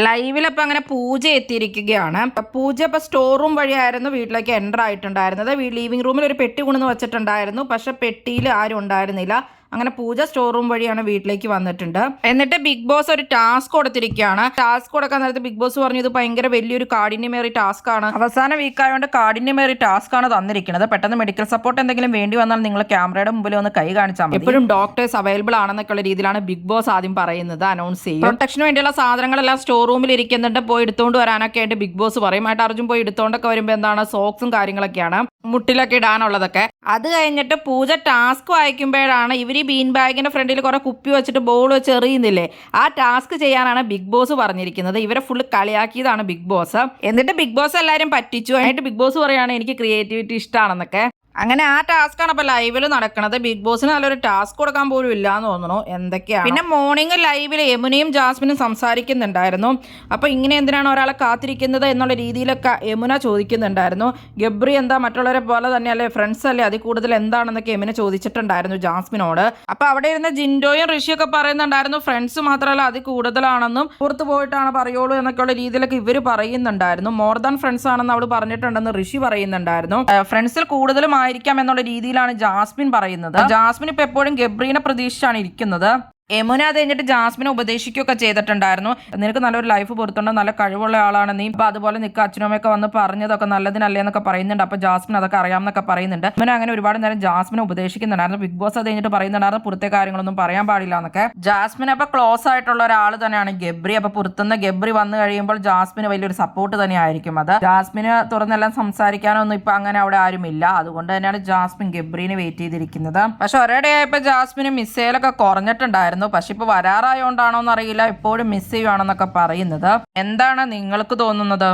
ലൈവിലപ്പോൾ അങ്ങനെ പൂജ എത്തിയിരിക്കുകയാണ്. പൂജ ഇപ്പോൾ സ്റ്റോർ റൂം വഴിയായിരുന്നു വീട്ടിലേക്ക് എൻ്റർ ആയിട്ടുണ്ടായിരുന്നത്. ലിവിംഗ് റൂമിൽ ഒരു പെട്ടി കൊണ്ടുവന്ന് വെച്ചിട്ടുണ്ടായിരുന്നു. പക്ഷെ പെട്ടിയിൽ ആരും ഉണ്ടായിരുന്നില്ല. അങ്ങനെ പൂജ സ്റ്റോർ റൂം വഴിയാണ് വീട്ടിലേക്ക് വന്നിട്ടുണ്ട്. എന്നിട്ട് ബിഗ് ബോസ് ഒരു ടാസ്ക് കൊടുത്തിരിക്കുകയാണ്. ടാസ്ക് കൊടുക്കാൻ നേരത്തെ ബിഗ് ബോസ് പറഞ്ഞു ഇത് ഭയങ്കര വലിയൊരു കാഠിന്യമേറിയ ടാസ്ക് ആണ്, അവസാന വീക്ക് ആയതുകൊണ്ട് കാഠിന്യമേറിയ ടാസ്ക് ആണ് തന്നിരിക്കുന്നത്. പെട്ടെന്ന് മെഡിക്കൽ സപ്പോർട്ട് എന്തെങ്കിലും വേണ്ടി വന്നാൽ നിങ്ങൾ ക്യാമറയുടെ മുമ്പിൽ ഒന്ന് കൈ കാണിച്ചാൽ മതി. എപ്പോഴും ഡോക്ടേഴ്സ് അവൈലബിൾ ആണെന്നൊക്കെയുള്ള രീതിയിലാണ് ബിഗ് ബോസ് ആദ്യം പറയുന്നത്, അനൗൺസ് ചെയ്യും. പ്രൊട്ടക്ഷന് വേണ്ടിയുള്ള സാധനങ്ങളെല്ലാം സ്റ്റോർ റൂമിൽ ഇരിക്കുന്നുണ്ട്, പോയി എടുത്തുകൊണ്ട് വരാനൊക്കെ ആയിട്ട് ബിഗ് ബോസ് പറയും. ആയിട്ട് അർജുൻ പോയി എടുത്തുകൊണ്ടൊക്കെ വരുമ്പോൾ എന്താണ് സോക്സും കാര്യങ്ങളൊക്കെയാണ് മുട്ടിലൊക്കെ ഇടാനുള്ളതൊക്കെ. അത് കഴിഞ്ഞിട്ട് പൂജ ടാസ്ക് വായിക്കുമ്പോഴാണ് ഇവർ ഈ ബീൻ ബാഗിന്റെ ഫ്രണ്ടിൽ കുറെ കുപ്പി വെച്ചിട്ട് ബോൾ വെച്ച് എറിയുന്നില്ലേ, ആ ടാസ്ക് ചെയ്യാനാണ് ബിഗ് ബോസ് പറഞ്ഞിരിക്കുന്നത്. ഇവരെ ഫുള്ള് കളിയാക്കിയതാണ് ബിഗ് ബോസ്. എന്നിട്ട് ബിഗ് ബോസ് എല്ലാവരും പറ്റിച്ചു. എന്നിട്ട് ബിഗ് ബോസ് പറയുകയാണ് എനിക്ക് ക്രിയേറ്റിവിറ്റി ഇഷ്ടമാണെന്നൊക്കെ. അങ്ങനെ ആ ടാസ്ക്കാണ് അപ്പോൾ ലൈവിൽ നടക്കുന്നത്. ബിഗ് ബോസിന് നല്ലൊരു ടാസ്ക് കൊടുക്കാൻ പോലും ഇല്ലാന്ന് തോന്നുന്നു എന്തൊക്കെയാണ്. പിന്നെ മോർണിംഗ് ലൈവിൽ യമുനയും ജാസ്മിനും സംസാരിക്കുന്നുണ്ടായിരുന്നു. അപ്പോൾ ഇങ്ങനെ എന്തിനാണ് ഒരാളെ കാത്തിരിക്കുന്നത് എന്നുള്ള രീതിയിലൊക്കെ യമുന ചോദിക്കുന്നുണ്ടായിരുന്നു. ഗബ്രി എന്താ മറ്റുള്ളവരെ പോലെ തന്നെയല്ലേ, ഫ്രണ്ട്സ് അല്ലേ, അതിൽ കൂടുതൽ എന്താണെന്നൊക്കെ യമുന ചോദിച്ചിട്ടുണ്ടായിരുന്നു ജാസ്മിനോട്. അപ്പോൾ അവിടെ ഇരുന്ന് ജിൻഡോയും ഋഷിയൊക്കെ പറയുന്നുണ്ടായിരുന്നു ഫ്രണ്ട്സ് മാത്രമല്ല അതിൽ കൂടുതലാണെന്നും പുറത്ത് പോയിട്ടാണ് പറയുള്ളൂ എന്നൊക്കെയുള്ള രീതിയിലൊക്കെ ഇവർ പറയുന്നുണ്ടായിരുന്നു. മോർ ദാൻ ഫ്രണ്ട്സ് ആണെന്ന് അവൾ പറഞ്ഞിട്ടുണ്ടെന്ന് ഋഷി പറയുന്നുണ്ടായിരുന്നു. ഫ്രണ്ട്സിൽ കൂടുതലും ആയിരിക്കാം എന്നുള്ള രീതിയിലാണ് ജാസ്മിൻ പറയുന്നത്. ജാസ്മിൻ ഇപ്പൊ എപ്പോഴും ഗബ്രീനെ പ്രതീക്ഷിച്ചാണ് ഇരിക്കുന്നത്. യമുന അത് കഴിഞ്ഞിട്ട് ജാസ്മിനെ ഉപദേശിക്കുകയൊക്കെ ചെയ്തിട്ടുണ്ടായിരുന്നു. നിനക്ക് നല്ലൊരു ലൈഫ് പുറത്തുണ്ട്, നല്ല കഴിവുള്ള ആളാണ് നീ, ഇപ്പൊ അതുപോലെ നിൽക്കുക, അച്ഛനമ്മയൊക്കെ വന്ന് പറഞ്ഞതൊക്കെ നല്ലതിനല്ലേ എന്നൊക്കെ പറയുന്നുണ്ട്. അപ്പൊ ജാസ്മിൻ അതൊക്കെ അറിയാമെന്നൊക്കെ പറയുന്നുണ്ട്. യമുന അങ്ങനെ ഒരുപാട് നേരം ജാസ്മിനെ ഉപദേശിക്കുന്നുണ്ടായിരുന്നു. ബിഗ് ബോസ് അത് കഴിഞ്ഞിട്ട് പറയുന്നുണ്ടായിരുന്നു പുറത്തെ കാര്യങ്ങളൊന്നും പറയാൻ പാടില്ല എന്നൊക്കെ. ജാസ്മിൻ അപ്പൊ ക്ലോസ് ആയിട്ടുള്ള ഒരാൾ തന്നെയാണ് ഗബ്രി. അപ്പൊ പുറത്തുനിന്ന് ഗബ്രി വന്നു കഴിയുമ്പോൾ ജാസ്മിന് വലിയൊരു സപ്പോർട്ട് തന്നെ ആയിരിക്കും. അത് ജാസ്മിന് തുറന്നെല്ലാം സംസാരിക്കാനൊന്നും ഇപ്പൊ അങ്ങനെ അവിടെ ആരുമില്ല. അതുകൊണ്ട് തന്നെയാണ് ജാസ്മിൻ ഗബ്രീനെ വെയിറ്റ് ചെയ്തിരിക്കുന്നത്. പക്ഷെ ഒരേ ആയപ്പോൾ ജാസ്മിന് മിസൈലൊക്കെ കുറഞ്ഞിട്ടുണ്ടായിരുന്നു. പക്ഷെ ഇപ്പൊ വരാറായോണ്ടാണോന്ന് അറിയില്ല, ഇപ്പോഴും മിസ് ചെയ്യുവാണെന്നൊക്കെ പറയുന്നത്. എന്താണ് നിങ്ങൾക്ക് തോന്നുന്നത്?